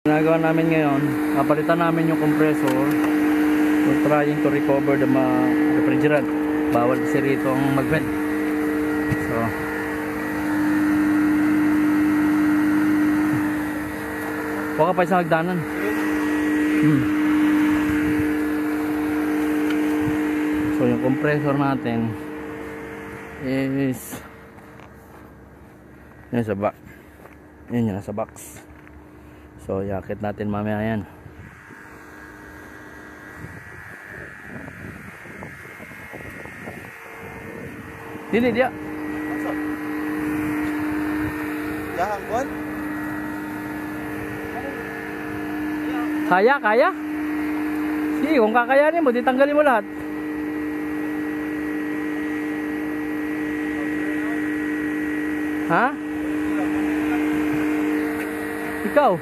Ginagawa namin ngayon, papalitan namin yung compressor. We're trying to recover the refrigerant. Bawal kasi rito ang mag-vent. So, baka pa isang hagdanan. So yung compressor natin is yun sa box. Yun yung nasa box. So yakit natin mamaya yan. Dili dia. Lahang buwan? Kaya? Sige, kung kakayanin mo, ditanggalin mo lahat. Ha? Ikaw?